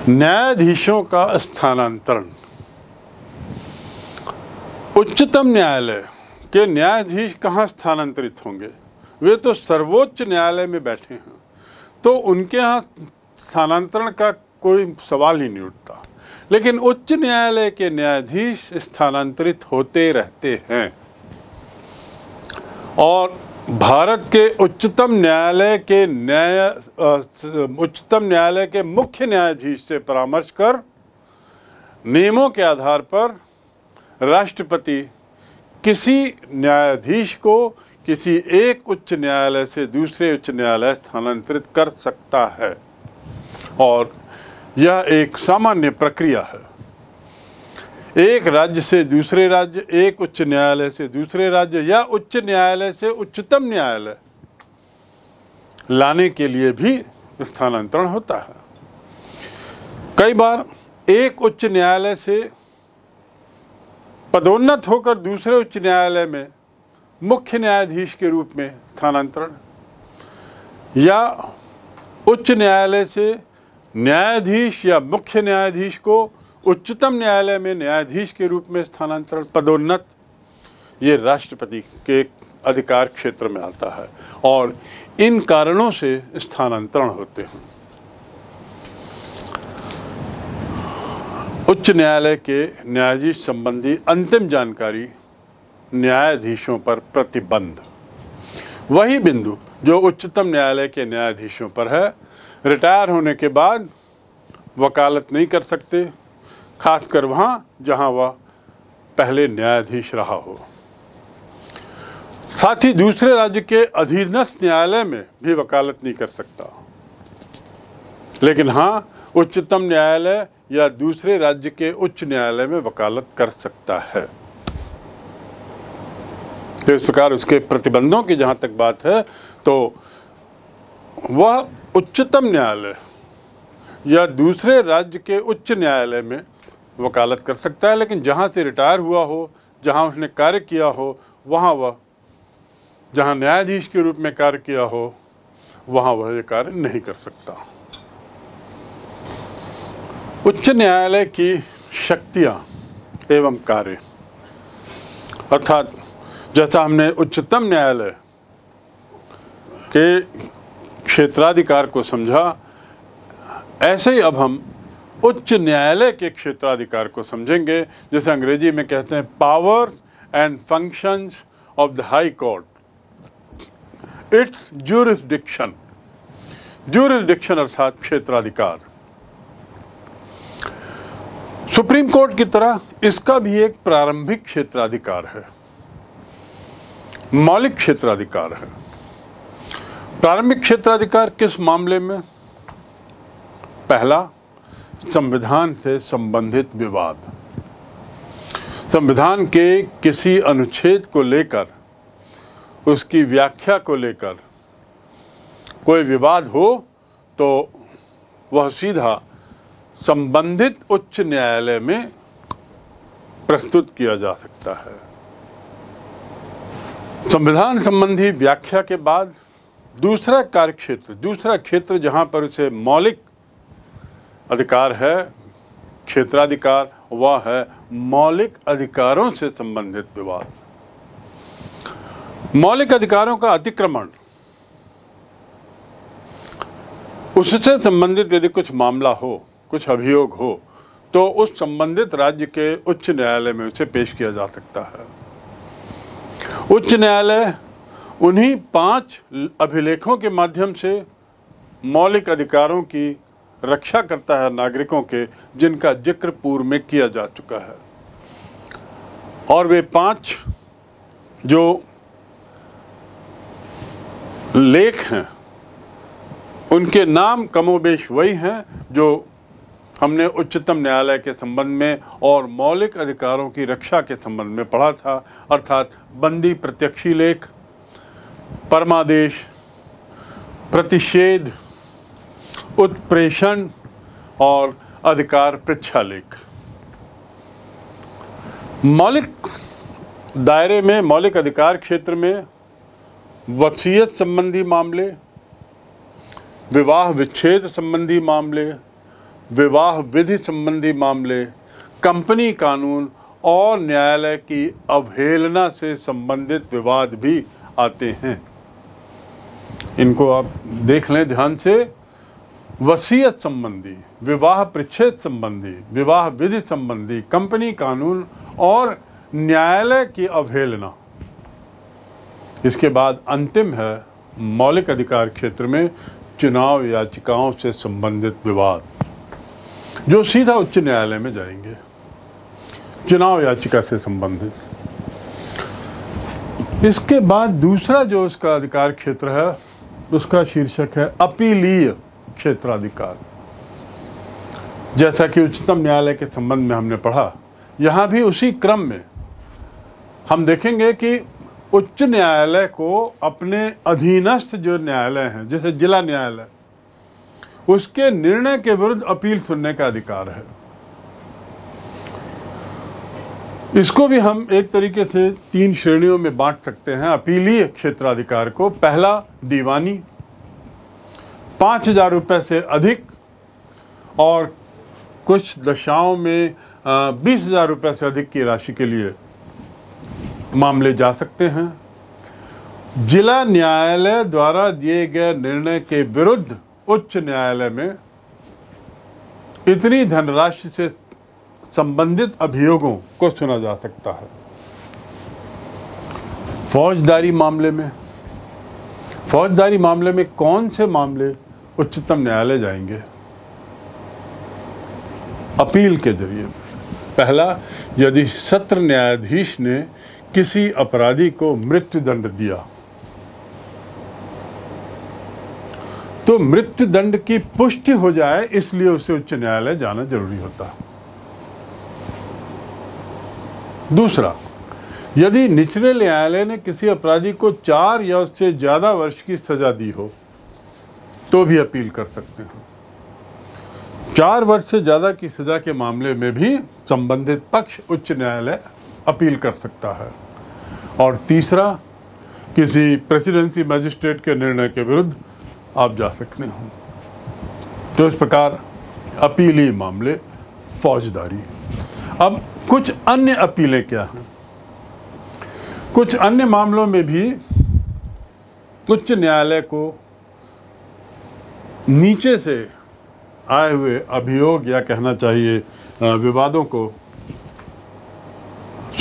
न्यायाधीशों का स्थानांतरण। उच्चतम न्यायालय के न्यायाधीश कहाँ स्थानांतरित होंगे? वे तो सर्वोच्च न्यायालय में बैठे हैं, तो उनके यहाँ स्थानांतरण का कोई सवाल ही नहीं उठता। लेकिन उच्च न्यायालय के न्यायाधीश स्थानांतरित होते रहते हैं और भारत के उच्चतम न्यायालय के मुख्य न्यायाधीश से परामर्श कर नियमों के आधार पर राष्ट्रपति किसी न्यायाधीश को किसी एक उच्च न्यायालय से दूसरे उच्च न्यायालय स्थानांतरित कर सकता है और यह एक सामान्य प्रक्रिया है। एक राज्य से दूसरे राज्य, एक उच्च न्यायालय से दूसरे राज्य या उच्च न्यायालय से उच्चतम न्यायालय लाने के लिए भी स्थानांतरण होता है। कई बार एक उच्च न्यायालय से पदोन्नत होकर दूसरे उच्च न्यायालय में मुख्य न्यायाधीश के रूप में स्थानांतरण, या उच्च न्यायालय से न्यायाधीश या मुख्य न्यायाधीश को उच्चतम न्यायालय में न्यायाधीश के रूप में स्थानांतरण, पदोन्नत, ये राष्ट्रपति के अधिकार क्षेत्र में आता है और इन कारणों से स्थानांतरण होते हैं। उच्च न्यायालय के न्यायाधीश संबंधी अंतिम जानकारी, न्यायाधीशों पर प्रतिबंध। वही बिंदु जो उच्चतम न्यायालय के न्यायाधीशों पर है। रिटायर होने के बाद वकालत नहीं कर सकते, खासकर वहाँ जहाँ वह पहले न्यायाधीश रहा हो। साथ ही दूसरे राज्य के अधीनस्थ न्यायालय में भी वकालत नहीं कर सकता, लेकिन हाँ उच्चतम न्यायालय या दूसरे राज्य के उच्च न्यायालय में वकालत कर सकता है। तो इस प्रकार उसके प्रतिबंधों की जहाँ तक बात है तो वह उच्चतम न्यायालय या दूसरे राज्य के उच्च न्यायालय में वकालत कर सकता है, लेकिन जहाँ से रिटायर हुआ हो, जहाँ उसने कार्य किया हो, वहाँ वह, जहाँ न्यायाधीश के रूप में कार्य किया हो, वहाँ वह ये कार्य नहीं कर सकता। उच्च न्यायालय की शक्तियाँ एवं कार्य, अर्थात जैसा हमने उच्चतम न्यायालय के क्षेत्राधिकार को समझा, ऐसे ही अब हम उच्च न्यायालय के क्षेत्राधिकार को समझेंगे। जैसे अंग्रेजी में कहते हैं powers and functions of the high court, it's jurisdiction. Jurisdiction अर्थात क्षेत्राधिकार। सुप्रीम कोर्ट की तरह इसका भी एक प्रारंभिक क्षेत्राधिकार है, मौलिक क्षेत्राधिकार है। प्रारंभिक क्षेत्राधिकार किस मामले में? पहला, संविधान से संबंधित विवाद। संविधान के किसी अनुच्छेद को लेकर, उसकी व्याख्या को लेकर कोई विवाद हो तो वह सीधा संबंधित उच्च न्यायालय में प्रस्तुत किया जा सकता है। संविधान संबंधी व्याख्या के बाद दूसरा कार्यक्षेत्र, दूसरा क्षेत्र जहाँ पर उसे मौलिक अधिकार है, क्षेत्राधिकार, वह है मौलिक अधिकारों से संबंधित विवाद। मौलिक अधिकारों का अतिक्रमण, उससे संबंधित यदि कुछ मामला हो, कुछ अभियोग हो, तो उस संबंधित राज्य के उच्च न्यायालय में उसे पेश किया जा सकता है। उच्च न्यायालय उन्हीं 5 अभिलेखों के माध्यम से मौलिक अधिकारों की रक्षा करता है नागरिकों के, जिनका जिक्र पूर्व में किया जा चुका है। और वे 5 जो लेख हैं, उनके नाम कमोबेश वही हैं जो हमने उच्चतम न्यायालय के संबंध में और मौलिक अधिकारों की रक्षा के संबंध में पढ़ा था, अर्थात बंदी प्रत्यक्षी लेख, परमादेश, प्रतिषेध, उत्प्रेषण और अधिकार पृच्छा लेख। मौलिक दायरे में, मौलिक अधिकार क्षेत्र में वसीयत संबंधी मामले, विवाह विच्छेद संबंधी मामले, विवाह विधि संबंधी मामले, कंपनी कानून और न्यायालय की अवहेलना से संबंधित विवाद भी आते हैं। इनको आप देख लें ध्यान से। वसीयत संबंधी, विवाह प्रच्छेद संबंधी, विवाह विधि संबंधी, कंपनी कानून और न्यायालय की अवहेलना। इसके बाद अंतिम है मौलिक अधिकार क्षेत्र में चुनाव याचिकाओं से संबंधित विवाद, जो सीधा उच्च न्यायालय में जाएंगे। चुनाव याचिका से संबंधित। इसके बाद दूसरा जो उसका अधिकार क्षेत्र है, उसका शीर्षक है अपीलीय क्षेत्राधिकार। जैसा कि उच्चतम न्यायालय के संबंध में हमने पढ़ा, यहाँ भी उसी क्रम में हम देखेंगे कि उच्च न्यायालय को अपने अधीनस्थ जो न्यायालय हैं, जैसे जिला न्यायालय, उसके निर्णय के विरुद्ध अपील सुनने का अधिकार है। इसको भी हम एक तरीके से 3 श्रेणियों में बांट सकते हैं अपीलीय क्षेत्राधिकार को। पहला, दीवानी, 5,000 रुपये से अधिक और कुछ दशाओं में 20,000 रुपये से अधिक की राशि के लिए मामले जा सकते हैं। जिला न्यायालय द्वारा दिए गए निर्णय के विरुद्ध उच्च न्यायालय में इतनी धनराशि से संबंधित अभियोगों को सुना जा सकता है। फौजदारी मामले में कौन से मामले उच्चतम न्यायालय जाएंगे? अपील के जरिए। पहला, यदि सत्र न्यायाधीश ने किसी अपराधी को मृत्युदंड दिया तो मृत्युदंड की पुष्टि हो जाए, इसलिए उसे उच्च न्यायालय जाना जरूरी होता है। दूसरा, यदि निचले न्यायालय ने किसी अपराधी को 4 या उससे ज्यादा वर्ष की सजा दी हो तो भी अपील कर सकते हैं। 4 वर्ष से ज्यादा की सजा के मामले में भी संबंधित पक्ष उच्च न्यायालय अपील कर सकता है। और तीसरा, किसी प्रेसिडेंसी मजिस्ट्रेट के निर्णय के विरुद्ध आप जा सकते हो। तो इस प्रकार अपीली मामले, फौजदारी। अब कुछ अन्य अपीलें क्या हैं? कुछ अन्य मामलों में भी उच्च न्यायालय को नीचे से आए हुए अभियोग या कहना चाहिए विवादों को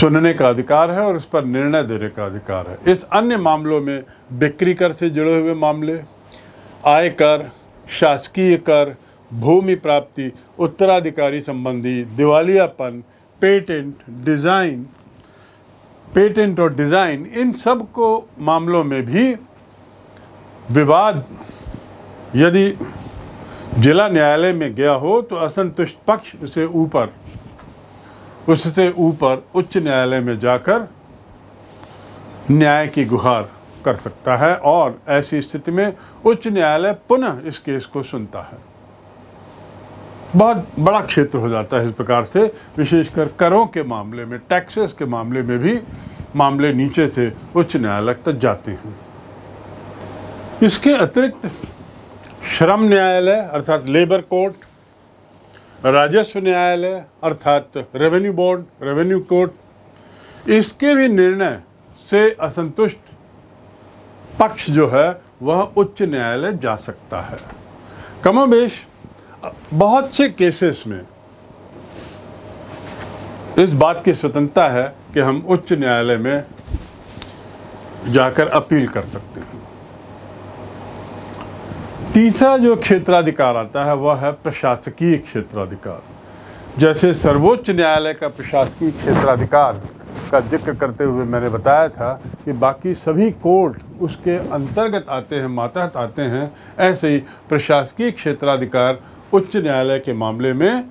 सुनने का अधिकार है और उस पर निर्णय देने का अधिकार है। इस अन्य मामलों में बिक्री कर से जुड़े हुए मामले, आयकर, शासकीय कर, भूमि प्राप्ति, उत्तराधिकारी संबंधी, दिवालियापन, पेटेंट और डिज़ाइन, इन सब को मामलों में भी विवाद यदि जिला न्यायालय में गया हो तो असंतुष्ट पक्ष उससे ऊपर उच्च न्यायालय में जाकर न्याय की गुहार कर सकता है और ऐसी स्थिति में उच्च न्यायालय पुनः इस केस को सुनता है। बहुत बड़ा क्षेत्र हो जाता है इस प्रकार से। विशेषकर करों के मामले में, टैक्सेस के मामले में भी मामले नीचे से उच्च न्यायालय तक जाते हैं। इसके अतिरिक्त श्रम न्यायालय अर्थात लेबर कोर्ट, राजस्व न्यायालय अर्थात रेवेन्यू बोर्ड, रेवेन्यू कोर्ट, इसके भी निर्णय से असंतुष्ट पक्ष जो है वह उच्च न्यायालय जा सकता है। कमोबेश बहुत से केसेस में इस बात की स्वतंत्रता है कि हम उच्च न्यायालय में जाकर अपील कर सकते हैं। तीसरा जो क्षेत्राधिकार आता है वह है प्रशासकीय क्षेत्राधिकार। जैसे सर्वोच्च न्यायालय का प्रशासकीय क्षेत्राधिकार का जिक्र करते हुए मैंने बताया था कि बाकी सभी कोर्ट उसके अंतर्गत आते हैं, मातहत आते हैं, ऐसे ही प्रशासकीय क्षेत्राधिकार उच्च न्यायालय के मामले में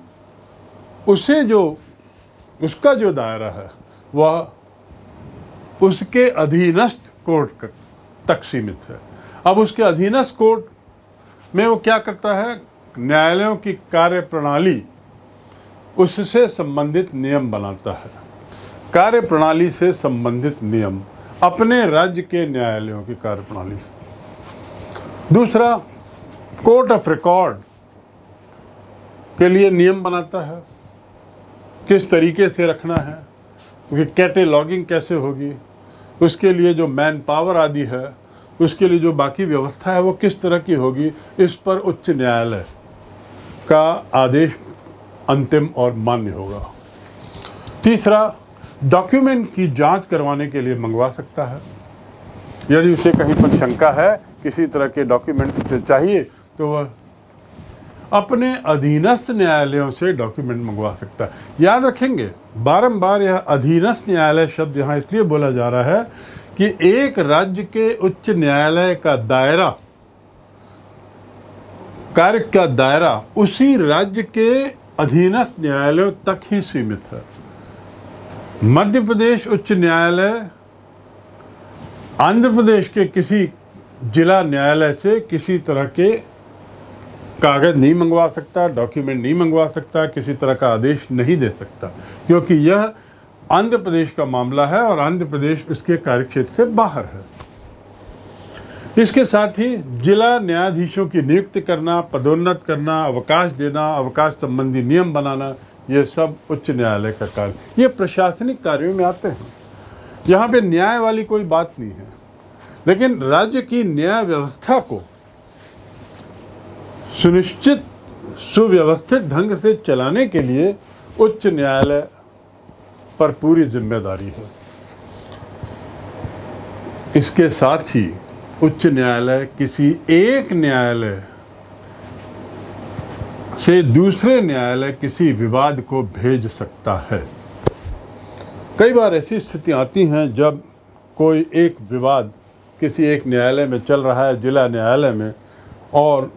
उसका जो दायरा है वह उसके अधीनस्थ कोर्ट तक सीमित है। अब उसके अधीनस्थ कोर्ट में वो क्या करता है? न्यायालयों की कार्यप्रणाली, उससे संबंधित नियम बनाता है। कार्यप्रणाली से संबंधित नियम अपने राज्य के न्यायालयों की कार्यप्रणाली से। दूसरा, कोर्ट ऑफ रिकॉर्ड के लिए नियम बनाता है, किस तरीके से रखना है, उसकी कैटेलॉगिंग कैसे होगी, उसके लिए जो मैन पावर आदि है, उसके लिए जो बाकी व्यवस्था है वो किस तरह की होगी, इस पर उच्च न्यायालय का आदेश अंतिम और मान्य होगा। तीसरा, डॉक्यूमेंट की जांच करवाने के लिए मंगवा सकता है। यदि उसे कहीं पर शंका है, किसी तरह के डॉक्यूमेंट उसे चाहिए, तो वह अपने अधीनस्थ न्यायालयों से डॉक्यूमेंट मंगवा सकता है। याद रखेंगे, बारंबार यह अधीनस्थ न्यायालय शब्द यहाँ इसलिए बोला जा रहा है कि एक राज्य के उच्च न्यायालय का दायरा, कार्य का दायरा उसी राज्य के अधीनस्थ न्यायालयों तक ही सीमित है। मध्य प्रदेश उच्च न्यायालय आंध्र प्रदेश के किसी जिला न्यायालय से किसी तरह के कागज नहीं मंगवा सकता, डॉक्यूमेंट नहीं मंगवा सकता, किसी तरह का आदेश नहीं दे सकता, क्योंकि यह आंध्र प्रदेश का मामला है और आंध्र प्रदेश उसके कार्यक्षेत्र से बाहर है। इसके साथ ही जिला न्यायाधीशों की नियुक्ति करना, पदोन्नत करना, अवकाश देना, अवकाश संबंधी नियम बनाना, ये सब उच्च न्यायालय का कार्य, ये प्रशासनिक कार्यों में आते हैं। यहाँ पे न्याय वाली कोई बात नहीं है, लेकिन राज्य की न्याय व्यवस्था को सुनिश्चित सुव्यवस्थित ढंग से चलाने के लिए उच्च न्यायालय पर पूरी जिम्मेदारी है। इसके साथ ही उच्च न्यायालय किसी एक न्यायालय से दूसरे न्यायालय किसी विवाद को भेज सकता है। कई बार ऐसी स्थितियां आती हैं जब कोई एक विवाद किसी एक न्यायालय में चल रहा है, जिला न्यायालय में, और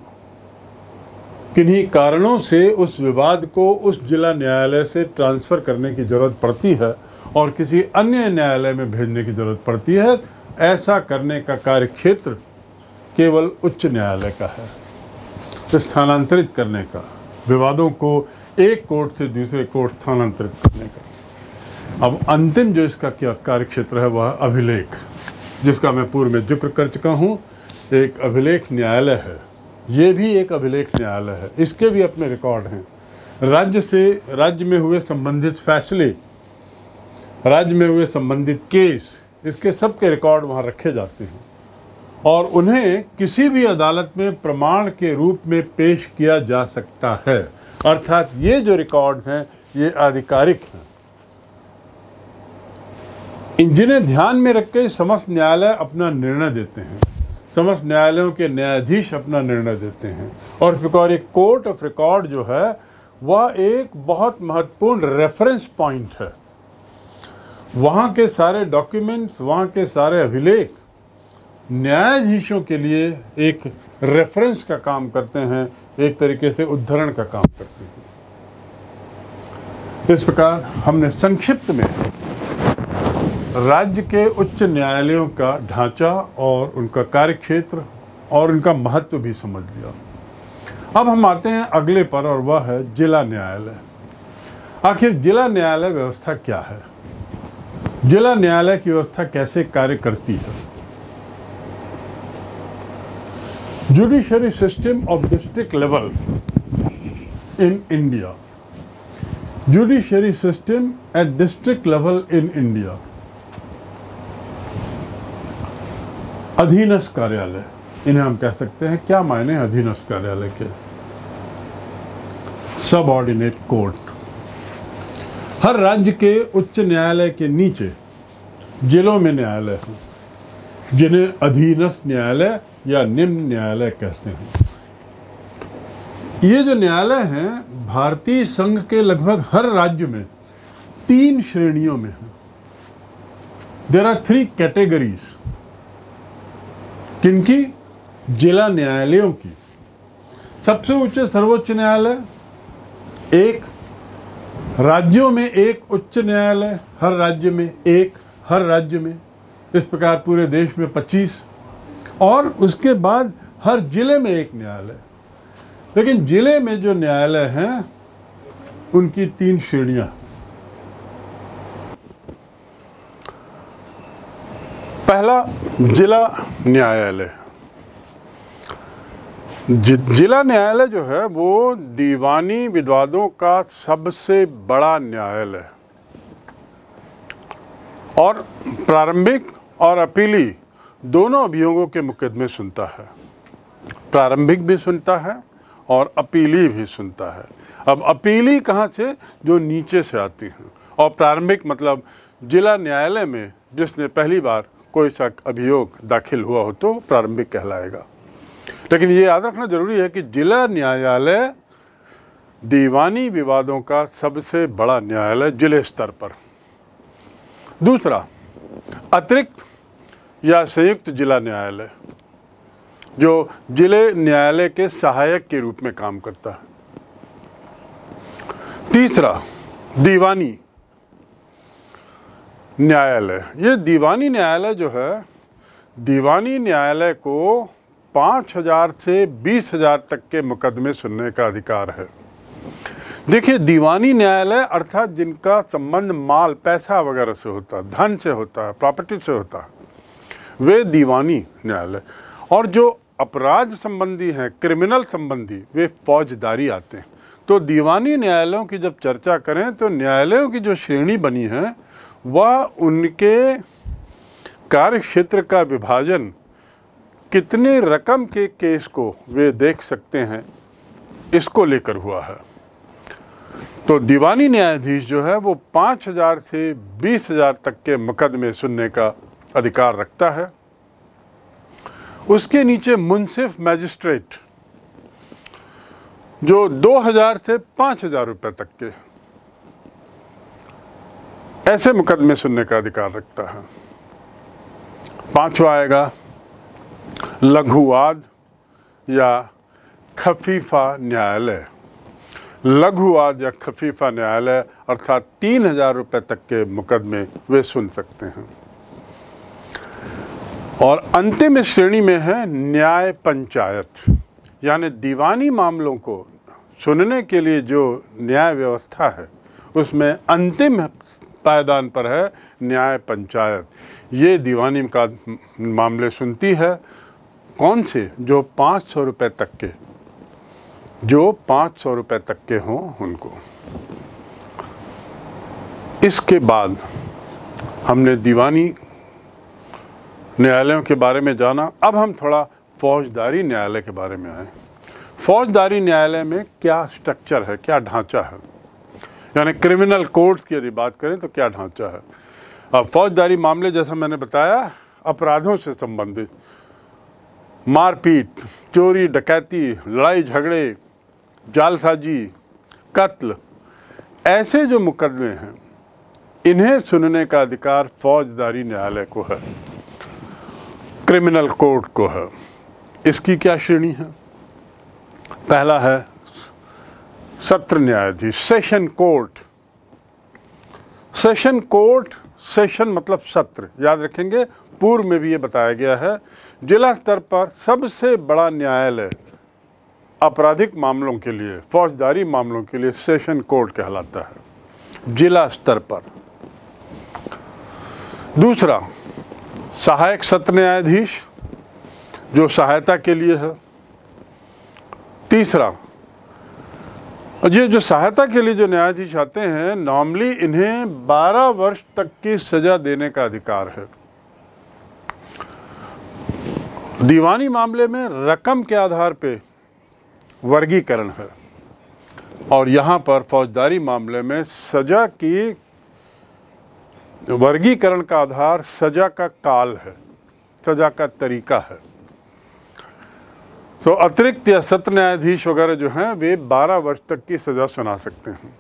किन्हीं कारणों से उस विवाद को उस जिला न्यायालय से ट्रांसफ़र करने की ज़रूरत पड़ती है और किसी अन्य न्यायालय में भेजने की ज़रूरत पड़ती है। ऐसा करने का कार्य क्षेत्र केवल उच्च न्यायालय का है, स्थानांतरित करने का, विवादों को एक कोर्ट से दूसरे कोर्ट स्थानांतरित करने का। अब अंतिम जो इसका क्या कार्य क्षेत्र है वह अभिलेख, जिसका मैं पूर्व में जिक्र कर चुका हूँ। एक अभिलेख न्यायालय है, ये भी एक अभिलेख न्यायालय है, इसके भी अपने रिकॉर्ड हैं। राज्य में हुए संबंधित फैसले, राज्य में हुए संबंधित केस, इसके सब के रिकॉर्ड वहाँ रखे जाते हैं और उन्हें किसी भी अदालत में प्रमाण के रूप में पेश किया जा सकता है। अर्थात ये जो रिकॉर्ड्स हैं ये आधिकारिक हैं। जिन्हें ध्यान में रख के समस्त न्यायालय अपना निर्णय देते हैं, समस्त न्यायालयों के न्यायाधीश अपना निर्णय देते हैं। और इस प्रकार एक कोर्ट ऑफ रिकॉर्ड जो है वह एक बहुत महत्वपूर्ण रेफरेंस पॉइंट है। वहाँ के सारे डॉक्यूमेंट्स, वहाँ के सारे अभिलेख न्यायाधीशों के लिए एक रेफरेंस का काम करते हैं, एक तरीके से उद्धरण का काम करते हैं। इस प्रकार हमने संक्षिप्त में राज्य के उच्च न्यायालयों का ढांचा और उनका कार्यक्षेत्र और उनका महत्व भी समझ लिया। अब हम आते हैं अगले पर, और वह है जिला न्यायालय। आखिर जिला न्यायालय व्यवस्था क्या है? जिला न्यायालय की व्यवस्था कैसे कार्य करती है? Judiciary system of district level in India, judiciary system at district level in India. अधीनस्थ कार्यालय, इन्हें हम कह सकते हैं। क्या मायने अधीनस्थ कार्यालय के? Subordinate court. हर राज्य के उच्च न्यायालय के नीचे जिलों में न्यायालय हैं, जिन्हें अधीनस्थ न्यायालय या निम्न न्यायालय कहते हैं। ये जो न्यायालय हैं भारतीय संघ के लगभग हर राज्य में 3 श्रेणियों में हैं। There are 3 categories. किनकी? जिला न्यायालयों की। सबसे ऊंचे सर्वोच्च न्यायालय, एक राज्यों में एक उच्च न्यायालय, हर राज्य में एक, हर राज्य में, इस प्रकार पूरे देश में 25, और उसके बाद हर जिले में एक न्यायालय। लेकिन जिले में जो न्यायालय हैं उनकी 3 श्रेणियां। पहला जिला न्यायालय। जिला न्यायालय जो है वो दीवानी विवादों का सबसे बड़ा न्यायालय है और प्रारंभिक और अपीली दोनों अभियोगों के मुकदमे सुनता है। प्रारंभिक भी सुनता है और अपीली भी सुनता है। अब अपीली कहाँ से? जो नीचे से आती हैं, और प्रारंभिक मतलब जिला न्यायालय में जिसने पहली बार कोई सा अभियोग दाखिल हुआ हो तो प्रारंभिक कहलाएगा। लेकिन ये याद रखना जरूरी है कि जिला न्यायालय दीवानी विवादों का सबसे बड़ा न्यायालय जिले स्तर पर। दूसरा, अतिरिक्त या संयुक्त जिला न्यायालय जो जिले न्यायालय के सहायक के रूप में काम करता है। तीसरा, दीवानी न्यायालय। ये दीवानी न्यायालय जो है, दीवानी न्यायालय को 5,000 से 20,000 तक के मुकदमे सुनने का अधिकार है। देखिए, दीवानी न्यायालय अर्थात जिनका संबंध माल पैसा वगैरह से होता है, धन से होता है, प्रॉपर्टी से होता है, वे दीवानी न्यायालय। और जो अपराध संबंधी हैं, क्रिमिनल संबंधी, वे फौजदारी आते हैं। तो दीवानी न्यायालयों की जब चर्चा करें तो न्यायालयों की जो श्रेणी बनी है वह उनके कार्य क्षेत्र का विभाजन कितने रकम के केस को वे देख सकते हैं इसको लेकर हुआ है। तो दीवानी न्यायाधीश जो है वो 5,000 से 20,000 तक के मुकदमे सुनने का अधिकार रखता है। उसके नीचे मुंसिफ मैजिस्ट्रेट जो 2,000 से 5,000 रुपये तक के ऐसे मुकदमे सुनने का अधिकार रखता है। पांचवा आएगा लघुवाद या खफीफा न्यायालय। लघुवाद या खफीफा न्यायालय अर्थात 3,000 रुपये तक के मुकदमे वे सुन सकते हैं। और अंतिम श्रेणी में है न्याय पंचायत, यानी दीवानी मामलों को सुनने के लिए जो न्याय व्यवस्था है उसमें अंतिम पायदान पर है न्याय पंचायत। ये दीवानी का मामले सुनती है। कौन से? जो 500 रुपये तक के, जो 500 रुपये तक के हों उनको। इसके बाद हमने दीवानी न्यायालयों के बारे में जाना। अब हम थोड़ा फौजदारी न्यायालय के बारे में आए। फौजदारी न्यायालय में क्या स्ट्रक्चर है, क्या ढांचा है, यानी क्रिमिनल कोर्ट्स की यदि बात करें तो क्या ढांचा है। अब फौजदारी मामले जैसा मैंने बताया अपराधों से संबंधित, मारपीट, चोरी, डकैती, लड़ाई झगड़े, जालसाजी, कत्ल, ऐसे जो मुकदमे हैं इन्हें सुनने का अधिकार फौजदारी न्यायालय को है, क्रिमिनल कोर्ट को है। इसकी क्या श्रेणी है? पहला है सत्र न्यायाधीश, session court. Session court, session मतलब सत्र, याद रखेंगे, पूर्व में भी ये बताया गया है। जिला स्तर पर सबसे बड़ा न्यायालय आपराधिक मामलों के लिए, फौजदारी मामलों के लिए सेशन कोर्ट कहलाता है, जिला स्तर पर। दूसरा, सहायक सत्र न्यायाधीश जो सहायता के लिए है। तीसरा, ये जो सहायता के लिए जो न्यायाधीश आते हैं नॉर्मली इन्हें 12 वर्ष तक की सजा देने का अधिकार है। दीवानी मामले में रकम के आधार पे वर्गीकरण है और यहाँ पर फौजदारी मामले में सजा की वर्गीकरण का आधार सजा का काल है, सजा का तरीका है। तो अतिरिक्त या सत्र न्यायाधीश वगैरह जो हैं वे 12 वर्ष तक की सज़ा सुना सकते हैं,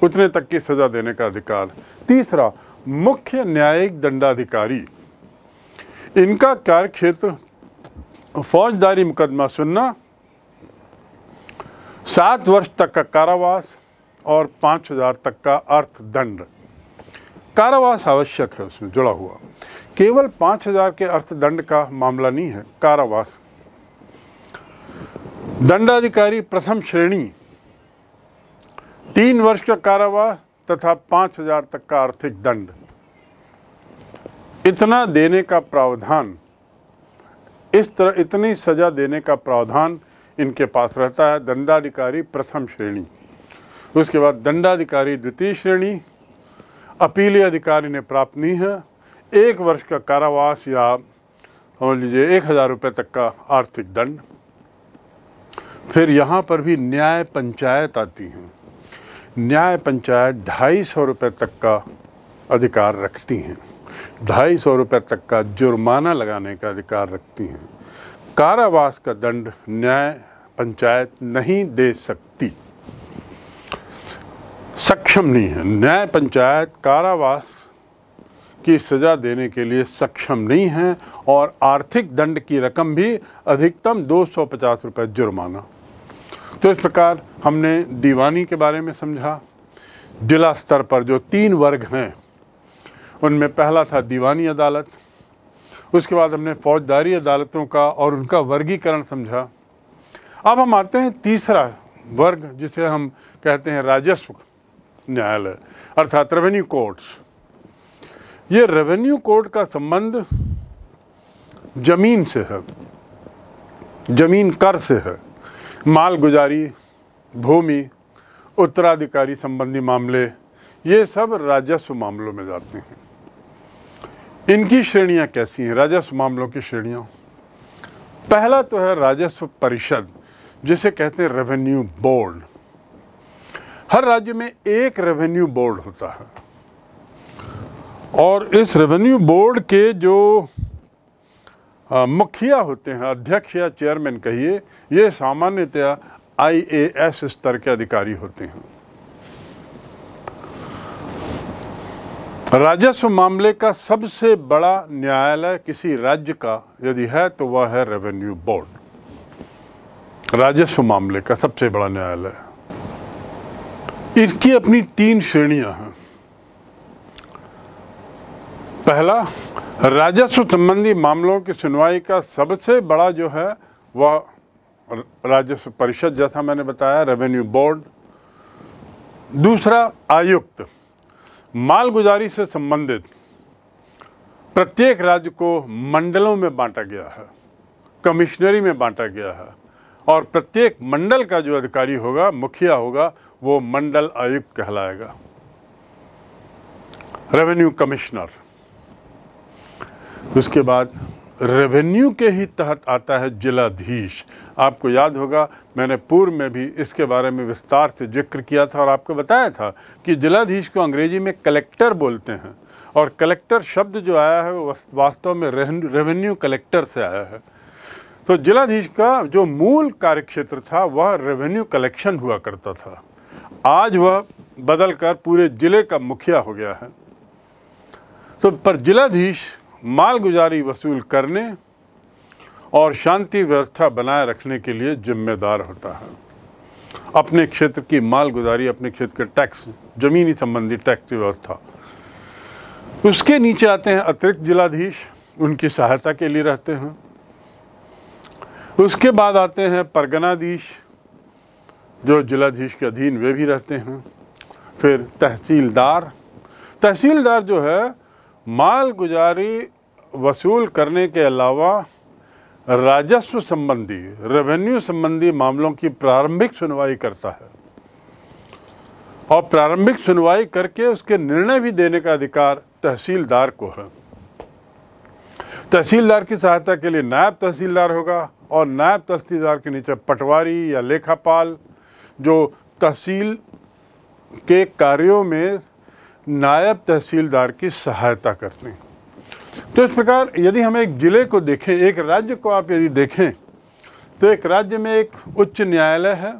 उतने तक की सज़ा देने का अधिकार। तीसरा, मुख्य न्यायिक दंडाधिकारी, इनका कार्य क्षेत्र फौजदारी मुकदमा सुनना, 7 वर्ष तक का कारावास और 5,000 तक का अर्थदंड। कारावास आवश्यक है उसमें जुड़ा हुआ, केवल 5,000 के अर्थदंड का मामला नहीं है, कारावास। दंडाधिकारी प्रथम श्रेणी 3 वर्ष का कारावास तथा 5,000 तक का आर्थिक दंड, इतना देने का प्रावधान, इस तरह इतनी सजा देने का प्रावधान इनके पास रहता है, दंडाधिकारी प्रथम श्रेणी, उसके बाद दंडाधिकारी द्वितीय श्रेणी, अपीली अधिकारी ने प्राप्त नहीं है, 1 वर्ष का कारावास या समझ लीजिए 1000 रुपये तक का आर्थिक दंड। फिर यहाँ पर भी न्याय पंचायत आती है। न्याय पंचायत 250 रुपये तक का अधिकार रखती हैं, 250 रुपये तक का जुर्माना लगाने का अधिकार रखती हैं। कारावास का दंड न्याय पंचायत नहीं दे सकती, सक्षम नहीं है। न्याय पंचायत कारावास की सज़ा देने के लिए सक्षम नहीं है और आर्थिक दंड की रकम भी अधिकतम 250 रुपये जुर्माना। तो इस प्रकार हमने दीवानी के बारे में समझा। जिला स्तर पर जो 3 वर्ग हैं उनमें पहला था दीवानी अदालत, उसके बाद हमने फौजदारी अदालतों का और उनका वर्गीकरण समझा। अब हम आते हैं तीसरा वर्ग जिसे हम कहते हैं राजस्व न्यायालय अर्थात रेवेन्यू कोर्ट्स। ये रेवेन्यू कोर्ट का संबंध जमीन से है, जमीन कर से है। मालगुजारी, भूमि, उत्तराधिकारी संबंधी मामले, ये सब राजस्व मामलों में जाते हैं। इनकी श्रेणियां कैसी हैं? राजस्व मामलों की श्रेणियां, पहला तो है राजस्व परिषद जिसे कहते हैं रेवेन्यू बोर्ड। हर राज्य में एक रेवेन्यू बोर्ड होता है और इस रेवेन्यू बोर्ड के जो मुखिया होते हैं, अध्यक्ष या चेयरमैन कहिए, ये सामान्यतया IAS स्तर के अधिकारी होते हैं। राजस्व मामले का सबसे बड़ा न्यायालय किसी राज्य का यदि है तो वह है रेवेन्यू बोर्ड, राजस्व मामले का सबसे बड़ा न्यायालय। इसकी अपनी 3 श्रेणियां हैं। पहला, राजस्व संबंधी मामलों की सुनवाई का सबसे बड़ा जो है वह राजस्व परिषद, जैसा मैंने बताया, रेवेन्यू बोर्ड। दूसरा, आयुक्त। मालगुजारी से संबंधित प्रत्येक राज्य को मंडलों में बांटा गया है, कमिश्नरी में बांटा गया है और प्रत्येक मंडल का जो अधिकारी होगा, मुखिया होगा, वो मंडल आयुक्त कहलाएगा, रेवेन्यू कमिश्नर। उसके बाद रेवेन्यू के ही तहत आता है जिलाधीश। आपको याद होगा मैंने पूर्व में भी इसके बारे में विस्तार से जिक्र किया था और आपको बताया था कि जिलाधीश को अंग्रेजी में कलेक्टर बोलते हैं और कलेक्टर शब्द जो आया है वो वास्तव में रेवेन्यू कलेक्टर से आया है। तो जिलाधीश का जो मूल कार्यक्षेत्र था वह रेवेन्यू कलेक्शन हुआ करता था, आज वह बदलकर पूरे जिले का मुखिया हो गया है। तो पर जिलाधीश मालगुजारी वसूल करने और शांति व्यवस्था बनाए रखने के लिए जिम्मेदार होता है। अपने क्षेत्र की मालगुजारी, अपने क्षेत्र के टैक्स, जमीनी संबंधी टैक्स की व्यवस्था। उसके नीचे आते हैं अतिरिक्त जिलाधीश, उनकी सहायता के लिए रहते हैं। उसके बाद आते हैं परगनाधीश, जो जिलाधीश के अधीन वे भी रहते हैं। फिर तहसीलदार। तहसीलदार जो है मालगुजारी वसूल करने के अलावा राजस्व संबंधी, रेवेन्यू संबंधी मामलों की प्रारंभिक सुनवाई करता है और प्रारंभिक सुनवाई करके उसके निर्णय भी देने का अधिकार तहसीलदार को है। तहसीलदार की सहायता के लिए नायब तहसीलदार होगा और नायब तहसीलदार के नीचे पटवारी या लेखापाल, जो तहसील के कार्यों में नायब तहसीलदार की सहायता करते हैं। तो इस प्रकार यदि हम एक जिले को देखें, एक राज्य को आप यदि देखें, तो एक राज्य में एक उच्च न्यायालय है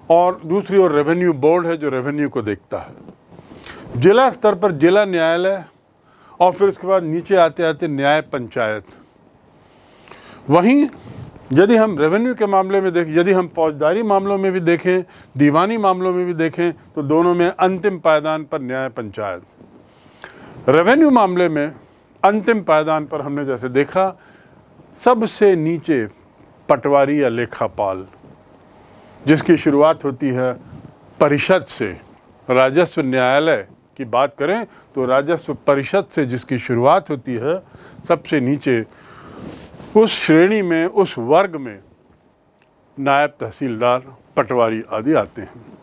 और दूसरी ओर रेवेन्यू बोर्ड है जो रेवेन्यू को देखता है। जिला स्तर पर जिला न्यायालय और फिर उसके बाद नीचे आते आते न्याय पंचायत। वहीं यदि हम रेवेन्यू के मामले में देखें, यदि हम फौजदारी मामलों में भी देखें, दीवानी मामलों में भी देखें, तो दोनों में अंतिम पायदान पर न्याय पंचायत। रेवेन्यू मामले में अंतिम पायदान पर हमने जैसे देखा सबसे नीचे पटवारी या लेखापाल, जिसकी शुरुआत होती है परिषद से। राजस्व न्यायालय की बात करें तो राजस्व परिषद से जिसकी शुरुआत होती है, सबसे नीचे उस श्रेणी में, उस वर्ग में नायब तहसीलदार, पटवारी आदि आते हैं।